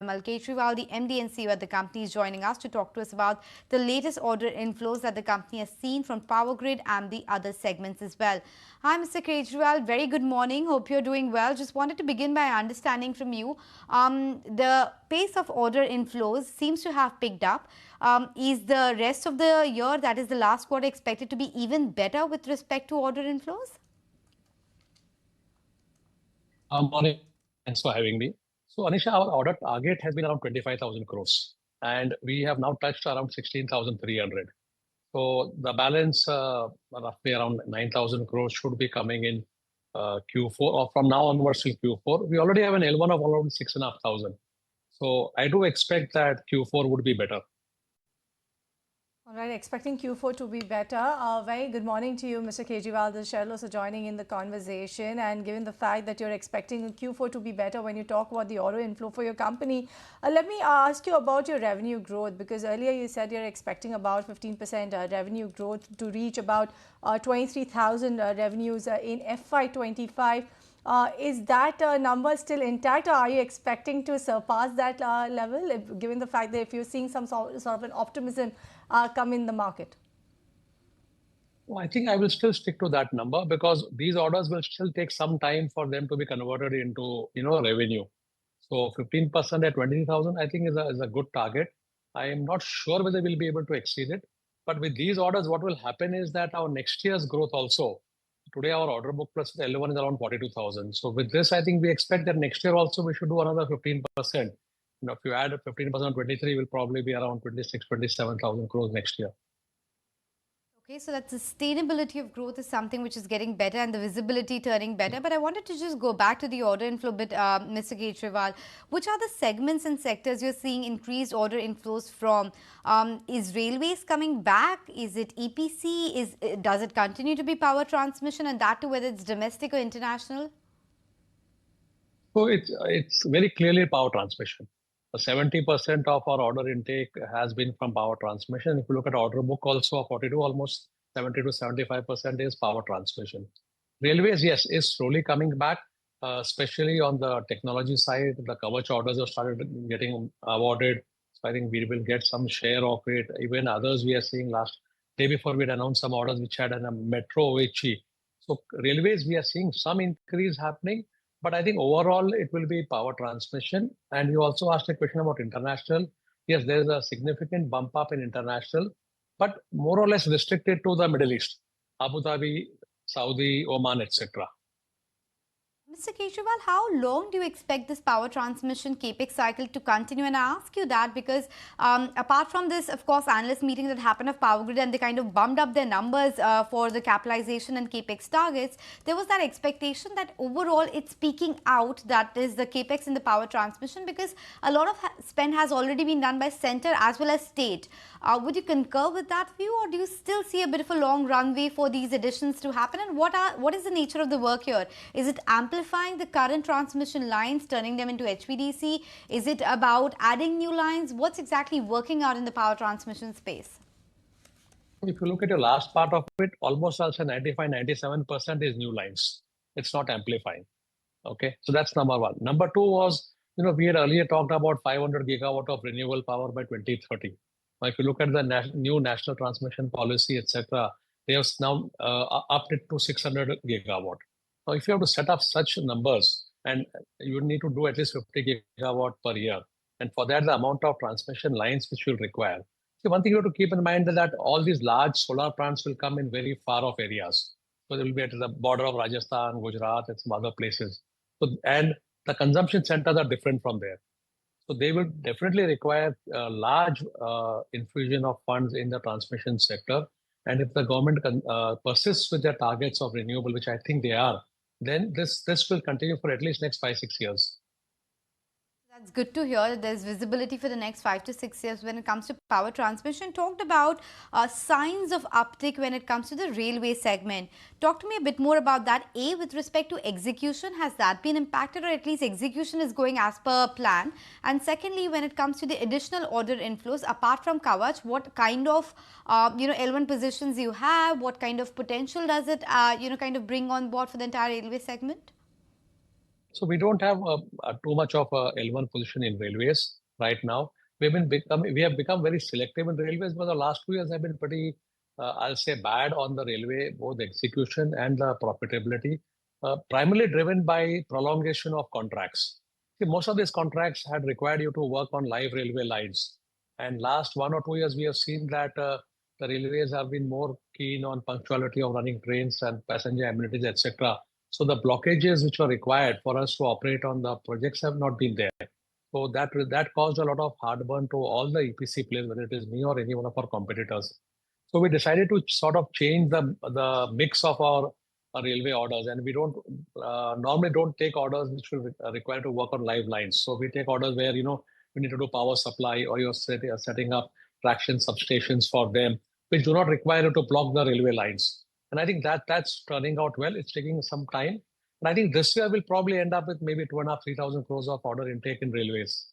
Vimal Kejriwal, the MD and CEO at the company, is joining us to talk to us about the latest order inflows that the company has seen from power grid and the other segments as well. Hi, Mr. Kejriwal. Very good morning. Hope you're doing well. Just wanted to begin by understanding from you. The pace of order inflows seems to have picked up. Is the rest of the year, that is the last quarter, expected to be even better with respect to order inflows? Morning. Thanks for having me. So, Anisha, our order target has been around 25,000 crores, and we have now touched around 16,300. So, the balance, roughly around 9,000 crores, should be coming in Q4 or from now onwards till Q4. We already have an L1 of around 6,500. So, I do expect that Q4 would be better. All right, expecting Q4 to be better. Very good morning to you, Mr. Kejriwal. The shareholders are joining in the conversation. And given the fact that you're expecting Q4 to be better when you talk about the order inflow for your company, let me ask you about your revenue growth, because earlier you said you're expecting about 15% revenue growth to reach about 23,000 revenues in FY25. Is that number still intact, or are you expecting to surpass that level, given the fact that if you're seeing some sort of an optimism come in the market? Well, I think I will still stick to that number because these orders will still take some time for them to be converted into, revenue. So 15% at 20,000, I think is a good target. I am not sure whether we'll be able to exceed it. But with these orders, what will happen is that our next year's growth also, today our order book plus L1 is around 42,000. So with this, I think we expect that next year also we should do another 15%. If you add 15% on 23, will probably be around 26, 27,000 crores next year. Okay, so that sustainability of growth is something which is getting better and the visibility turning better. But I wanted to just go back to the order inflow bit, Mr. Kejriwal. Which are the segments and sectors you're seeing increased order inflows from? Is railways coming back? Is it EPC? Does it continue to be power transmission, and that too whether it's domestic or international? So it's very clearly power transmission. 70% of our order intake has been from power transmission. If you look at order book also, 42, almost 70 to 75% is power transmission. Railways, yes, is slowly coming back, especially on the technology side. The Kavach orders have started getting awarded. So I think we will get some share of it. Even others we are seeing last day before we had announced some orders which had a metro OHE. So railways, we are seeing some increase happening. But I think overall it will be power transmission. And you also asked a question about international. Yes, there is a significant bump up in international, but more or less restricted to the Middle East, Abu Dhabi, Saudi, Oman, etc. Mr. Kejriwal, how long do you expect this power transmission capex cycle to continue? And I ask you that because apart from this, of course, analyst meeting that happened of Power Grid and they kind of bumped up their numbers for the capitalization and capex targets, there was that expectation that overall it's peaking out, that is the capex in the power transmission, because a lot of spend has already been done by centre as well as state. Would you concur with that view, or do you still see a bit of a long runway for these additions to happen? And what is the nature of the work here? Is it amplifying the current transmission lines, turning them into HVDC? Is it about adding new lines? What's exactly working out in the power transmission space? If you look at the last part of it, almost also 95, 97% is new lines. It's not amplifying. Okay, so that's number one. Number two was, we had earlier talked about 500 gigawatt of renewable power by 2030. Now, if you look at the new national transmission policy, etc., they have now upped it to 600 gigawatt. Now, if you have to set up such numbers, and you need to do at least 50 gigawatt per year, and for that, the amount of transmission lines which will require. So one thing you have to keep in mind is that all these large solar plants will come in very far off areas. So they will be at the border of Rajasthan, Gujarat, and some other places. So, and the consumption centers are different from there. So they will definitely require a large infusion of funds in the transmission sector. And if the government persists with their targets of renewable, which I think they are, then this will continue for at least next 5-6 years. That's good to hear that there's visibility for the next 5 to 6 years when it comes to power transmission. Talked about signs of uptick when it comes to the railway segment. Talk to me a bit more about that. A, with respect to execution, has that been impacted, or at least execution is going as per plan? And secondly, when it comes to the additional order inflows, apart from Kavach, what kind of L1 positions you have? What kind of potential does it kind of bring on board for the entire railway segment? So we don't have too much of a L1 position in railways right now. We have become very selective in railways, but the last 2 years have been pretty, I'll say, bad on the railway, both the execution and the profitability, primarily driven by prolongation of contracts. See, most of these contracts had required you to work on live railway lines, and last 1 or 2 years we have seen that the railways have been more keen on punctuality of running trains and passenger amenities, etc. So the blockages which were required for us to operate on the projects have not been there. So that caused a lot of heartburn to all the EPC players, whether it is me or any one of our competitors. So we decided to sort of change the mix of our railway orders, and we don't normally don't take orders which will require to work on live lines. So we take orders where we need to do power supply, or you're setting up traction substations for them, which do not require you to block the railway lines. And I think that's turning out well. It's taking some time. And I think this year we'll probably end up with maybe 2.5, 3,000 crores of order intake in railways.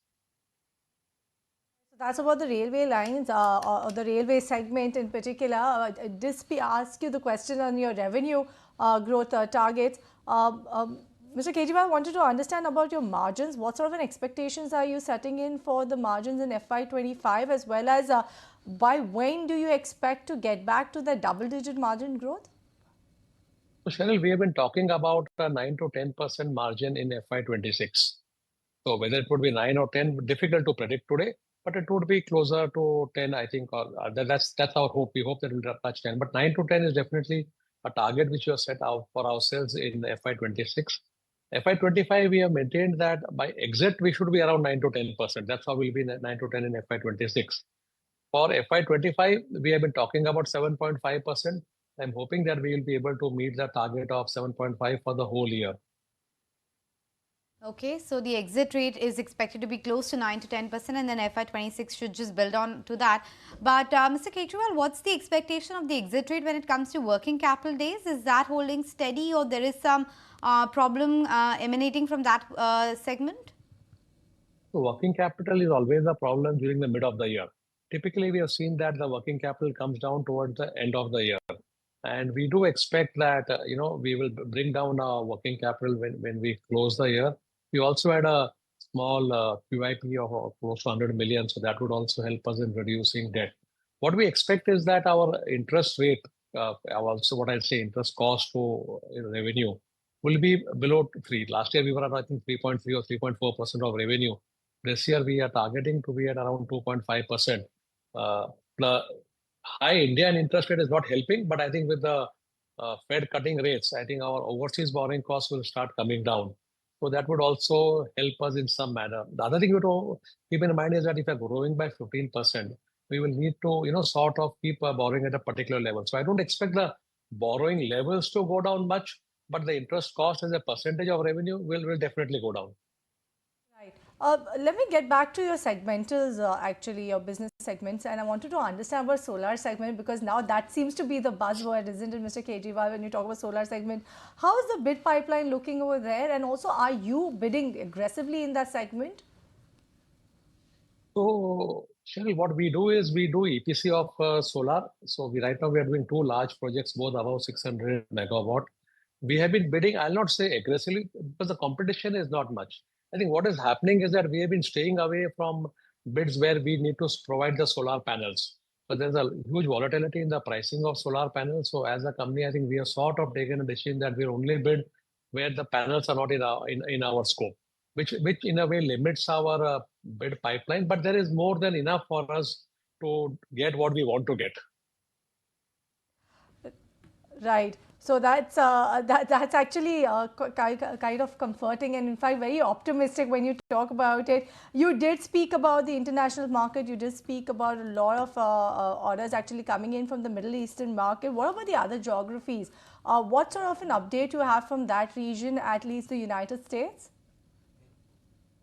So that's about the railway lines, or the railway segment in particular. Just ask you the question on your revenue growth targets. Mr. Kejriwal, wanted to understand about your margins. What sort of an expectations are you setting in for the margins in FY25, as well as by when do you expect to get back to the double-digit margin growth? So Cheryl, we have been talking about a 9 to 10% margin in FY26. So whether it would be 9 or 10, difficult to predict today, but it would be closer to 10, I think, or that's our hope. We hope that we'll touch 10, but 9 to 10 is definitely a target which we have set out for ourselves in FY26. FY25, we have maintained that by exit, we should be around 9 to 10%. That's how we'll be 9 to 10 in FY26. For FY25, we have been talking about 7.5%. I'm hoping that we will be able to meet the target of 7.5 for the whole year. Okay, so the exit rate is expected to be close to 9 to 10%, and then FY26 should just build on to that. But Mr. Kejriwal, what's the expectation of the exit rate when it comes to working capital days? Is that holding steady, or there is some problem emanating from that segment? So working capital is always a problem during the mid of the year. Typically, we have seen that the working capital comes down towards the end of the year. And we do expect that, we will bring down our working capital when we close the year. We also had a small QIP of close to 100 million, so that would also help us in reducing debt. What we expect is that our interest rate, also what I say, interest cost to revenue, will be below 3. Last year, we were at, I think, 3.3 or 3.4% of revenue. This year, we are targeting to be at around 2.5%. The high Indian interest rate is not helping, but I think with the Fed cutting rates, I think our overseas borrowing costs will start coming down. So that would also help us in some manner. The other thing to keep in mind is that if you're growing by 15%, we will need to, sort of keep borrowing at a particular level. So I don't expect the borrowing levels to go down much, but the interest cost as a percentage of revenue will definitely go down. Right. Let me get back to your segmentals, actually, your business segments. And I wanted to understand about solar segment, because now that seems to be the buzzword, isn't it, Mr. Kejriwal, when you talk about solar segment? How is the bid pipeline looking over there? And also, are you bidding aggressively in that segment? So, Cheryl, what we do is we do EPC of solar. So right now we are doing 2 large projects, both above 600 megawatt. We have been bidding, I'll not say aggressively, because the competition is not much. I think what is happening is that we have been staying away from bids where we need to provide the solar panels. But there's a huge volatility in the pricing of solar panels. So as a company, I think we have sort of taken a decision that we'll only bid where the panels are not in our scope, which in a way limits our bid pipeline. But there is more than enough for us to get what we want to get. Right. So that's actually kind of comforting, and in fact very optimistic when you talk about it. You did speak about the international market. You did speak about a lot of orders actually coming in from the Middle Eastern market. What about the other geographies? What sort of an update you have from that region, at least the United States?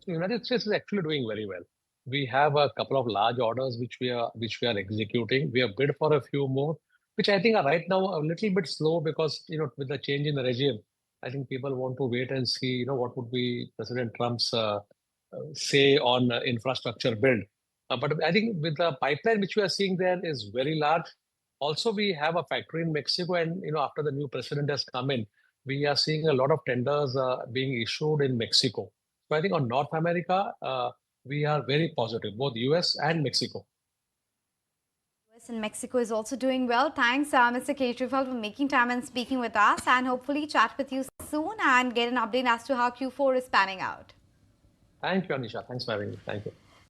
So United States is actually doing very well. We have a couple of large orders which we are executing. We have bid for a few more, which I think are right now a little bit slow because with the change in the regime, I think people want to wait and see what would be President Trump's say on infrastructure build. But I think with the pipeline which we are seeing there is very large. Also, we have a factory in Mexico, and after the new president has come in, we are seeing a lot of tenders being issued in Mexico. So I think on North America, we are very positive, both US and Mexico. US and Mexico is also doing well. Thanks, Mr. Kejriwal, for making time and speaking with us, and hopefully chat with you soon and get an update as to how Q4 is panning out. Thank you, Anisha. Thanks for having me. Thank you.